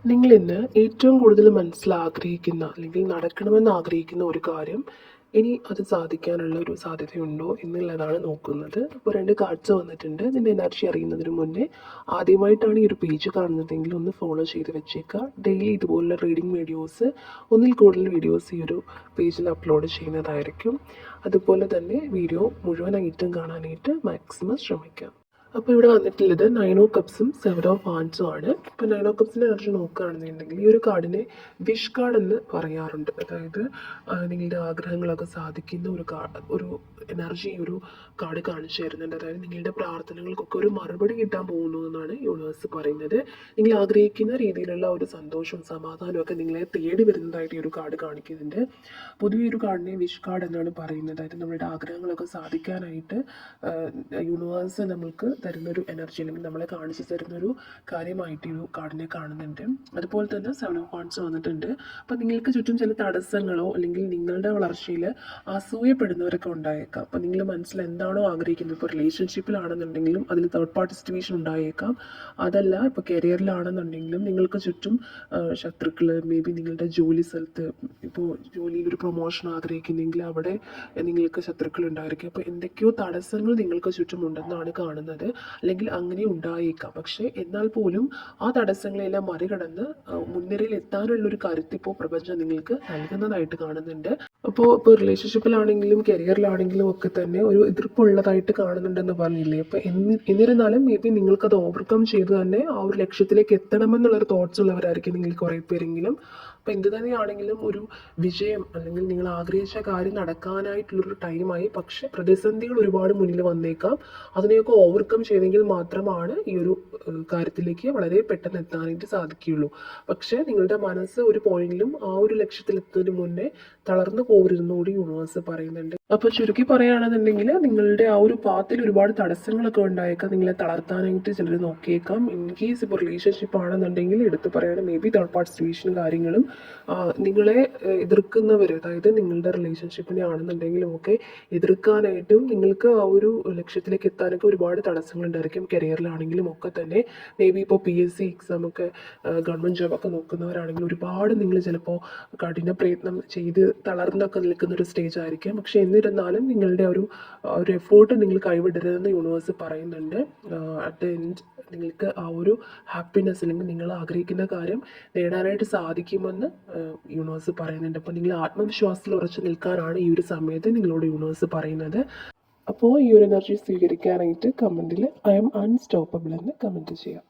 നിങ്ങൾ ഇന്ന് ഏറ്റവും കൂടുതൽ മനസ്സിൽ ആഗ്രഹിക്കുന്ന അല്ലെങ്കിൽ നടക്കണമെന്ന് ആഗ്രഹിക്കുന്ന ഒരു കാര്യം ഇനി അത് സാധിക്കാനുള്ള ഒരു സാധ്യതയുണ്ടോ എന്നുള്ളതാണ് നോക്കുന്നത്. അപ്പോൾ 2 കാർഡ്സ് വന്നിട്ടുണ്ട്. ഇതിൻ്റെ എനർജി അറിയുന്നതിന് മുന്നേ ആദ്യമായിട്ടാണ് ഈ ഒരു പേജ് കാണുന്നതെങ്കിൽ ഒന്ന് ഫോളോ ചെയ്ത് വെച്ചേക്കുക. ഡെയിലി ഇതുപോലുള്ള റീഡിംഗ് വീഡിയോസ്, ഒന്നിൽ കൂടുതൽ വീഡിയോസ് ഈ ഒരു പേജിൽ അപ്ലോഡ് ചെയ്യുന്നതായിരിക്കും. അതുപോലെ തന്നെ വീഡിയോ മുഴുവനായിട്ടും കാണാനായിട്ട് മാക്സിമം ശ്രമിക്കാം. അപ്പോൾ ഇവിടെ വന്നിട്ടുള്ളത് 9 ഓഫ് കപ്സും 7 ഓഫ് വാൻഡ്സും ആണ്. ഇപ്പോൾ 9 ഓഫ് കപ്സിൻ്റെ എനർജി നോക്കുകയാണെന്നുണ്ടെങ്കിൽ ഈ ഒരു കാർഡിനെ വിഷ് കാർഡ് എന്ന് പറയാറുണ്ട്. അതായത് നിങ്ങളുടെ ആഗ്രഹങ്ങളൊക്കെ സാധിക്കുന്ന ഒരു എനർജി ഈ ഒരു കാർഡ് കാണിച്ചു തരുന്നുണ്ട്. അതായത് നിങ്ങളുടെ പ്രാർത്ഥനകൾക്കൊക്കെ ഒരു മറുപടി കിട്ടാൻ പോകുന്നു എന്നാണ് യൂണിവേഴ്സ് പറയുന്നത്. നിങ്ങൾ ആഗ്രഹിക്കുന്ന രീതിയിലുള്ള ഒരു സന്തോഷവും സമാധാനവും ഒക്കെ നിങ്ങളെ തേടി വരുന്നതായിട്ട് ഈ ഒരു കാർഡ് കാണിക്കുന്നുണ്ട്. പൊതുവെ ഒരു കാർഡിനെ വിഷ് കാർഡ് എന്നാണ് പറയുന്നത്. അതായത് നമ്മുടെ ആഗ്രഹങ്ങളൊക്കെ സാധിക്കാനായിട്ട് യൂണിവേഴ്സ് നമ്മൾക്ക് തരുന്നൊരു എനർജി അല്ലെങ്കിൽ നമ്മളെ കാണിച്ചു തരുന്നൊരു കാര്യമായിട്ട് ഈ ഒരു കാർഡിനെ കാണുന്നുണ്ട്. അതുപോലെ തന്നെ 7 ഓഫ് വാൻഡ്സ് വന്നിട്ടുണ്ട്. അപ്പോൾ നിങ്ങൾക്ക് ചുറ്റും ചില തടസ്സങ്ങളോ അല്ലെങ്കിൽ നിങ്ങളുടെ വളർച്ചയിൽ അസൂയപ്പെടുന്നവരൊക്കെ ഉണ്ടായേക്കാം. അപ്പോൾ നിങ്ങൾ മനസ്സിൽ എന്താണോ ആഗ്രഹിക്കുന്നത്, ഇപ്പോൾ റിലേഷൻഷിപ്പിലാണെന്നുണ്ടെങ്കിലും അതിൽ തേർഡ് പാർട്ടി സിറ്റുവേഷൻ ഉണ്ടായേക്കാം. അതല്ല ഇപ്പോൾ കരിയറിലാണെന്നുണ്ടെങ്കിലും നിങ്ങൾക്ക് ചുറ്റും ശത്രുക്കൾ, മേ ബി നിങ്ങളുടെ ജോലി സ്ഥലത്ത് ഇപ്പോൾ ജോലിയിൽ ഒരു പ്രൊമോഷൻ ആഗ്രഹിക്കുന്നെങ്കിൽ അവിടെ നിങ്ങൾക്ക് ശത്രുക്കൾ ഉണ്ടായിരിക്കും. അപ്പോൾ എന്തൊക്കെയോ തടസ്സങ്ങൾ നിങ്ങൾക്ക് ചുറ്റും ഉണ്ടെന്നാണ് കാണുന്നത്. അല്ലെങ്കിൽ അങ്ങനെ ഉണ്ടായേക്കാം. പക്ഷേ എന്നാൽ പോലും ആ തടസ്സങ്ങളെല്ലാം മറികടന്ന് മുൻനിരയിൽ എത്താനുള്ളൊരു കരുത്തിപ്പോൾ പ്രപഞ്ചം നിങ്ങൾക്ക് നൽകുന്നതായിട്ട് കാണുന്നുണ്ട്. ഇപ്പോൾ റിലേഷൻഷിപ്പിലാണെങ്കിലും കരിയറിലാണെങ്കിലും ഒക്കെ തന്നെ ഒരു എതിർപ്പുള്ളതായിട്ട് കാണുന്നുണ്ടെന്ന് പറഞ്ഞില്ലേ. അപ്പോൾ എന്നിരുന്നാലും മേ ബി നിങ്ങൾക്കത് ഓവർകം ചെയ്ത് തന്നെ ആ ഒരു ലക്ഷ്യത്തിലേക്ക് എത്തണമെന്നുള്ളൊരു തോട്ട്സ് ഉള്ളവരായിരിക്കും നിങ്ങൾ കുറേ പേരെങ്കിലും. അപ്പോൾ എന്ത് തന്നെയാണെങ്കിലും ഒരു വിജയം അല്ലെങ്കിൽ നിങ്ങൾ ആഗ്രഹിച്ച കാര്യം നടക്കാനായിട്ടുള്ളൊരു ടൈമായി. പക്ഷേ പ്രതിസന്ധികൾ ഒരുപാട് മുന്നിൽ വന്നേക്കാം. അതിനെയൊക്കെ ഓവർകം ചെയ്തെങ്കിൽ മാത്രമാണ് ഈ ഒരു കാര്യത്തിലേക്ക് വളരെ പെട്ടെന്ന് എത്താനായിട്ട് സാധിക്കുകയുള്ളൂ. പക്ഷേ നിങ്ങളുടെ മനസ്സ് ഒരു പോയിന്റിലും ആ ഒരു ലക്ഷ്യത്തിലെത്തുന്നതിന് മുന്നേ തളർന്നു പോകരുതെന്നുകൂടി യൂണിവേഴ്സ് പറയുന്നുണ്ട്. അപ്പോൾ ചുരുക്കി പറയുകയാണെന്നുണ്ടെങ്കിൽ നിങ്ങളുടെ ആ ഒരു പാത്തിൽ ഒരുപാട് തടസ്സങ്ങളൊക്കെ ഉണ്ടായേക്കാം. നിങ്ങളെ തളർത്താനായിട്ട് ചിലർ നോക്കിയേക്കാം. ഇൻ കേസ് ഇപ്പോൾ റിലേഷൻഷിപ്പ് ആണെന്നുണ്ടെങ്കിൽ എടുത്ത് പറയുകയാണ് may be third party situation കാര്യങ്ങളും നിങ്ങളെ എതിർക്കുന്നവർ, അതായത് നിങ്ങളുടെ റിലേഷൻഷിപ്പിനെ ആണെന്നുണ്ടെങ്കിലും ഒക്കെ എതിർക്കാനായിട്ടും നിങ്ങൾക്ക് ആ ഒരു ലക്ഷ്യത്തിലേക്ക് എത്താനൊക്കെ ഒരുപാട് തടസ്സങ്ങളുണ്ടായിരിക്കും. കരിയറിലാണെങ്കിലും ഒക്കെ തന്നെ മേ ബി ഇപ്പോൾ PSC എക്സാമൊക്കെ ഗവൺമെൻറ് ജോബൊക്കെ നോക്കുന്നവരാണെങ്കിൽ ഒരുപാട് നിങ്ങൾ ചിലപ്പോൾ കഠിന പ്രയത്നം ചെയ്ത് തളർന്നൊക്കെ നിൽക്കുന്നൊരു സ്റ്റേജ് ആയിരിക്കും. പക്ഷേ എന്നിരുന്നാലും നിങ്ങളുടെ ഒരു എഫേർട്ട് നിങ്ങൾ കൈവിടരുതെന്ന് യൂണിവേഴ്സ് പറയുന്നുണ്ട്. അറ്റ് ദ എൻഡ് നിങ്ങൾക്ക് ആ ഒരു ഹാപ്പിനെസ് അല്ലെങ്കിൽ നിങ്ങൾ ആഗ്രഹിക്കുന്ന കാര്യം നേടാനായിട്ട് സാധിക്കുമെന്ന് യൂണിവേഴ്സ് പറയുന്നുണ്ട്. അപ്പോൾ നിങ്ങൾ ആത്മവിശ്വാസത്തിൽ ഉറച്ചു നിൽക്കാനാണ് ഈ ഒരു സമയത്ത് നിങ്ങളോട് യൂണിവേഴ്സ് പറയുന്നത്. അപ്പോൾ ഈ ഒരു എനർജി സ്വീകരിക്കാനായിട്ട് കമൻറ്റിൽ ഐ എം അൺസ്റ്റോപ്പബിൾ എന്ന് കമൻറ്റ് ചെയ്യാം.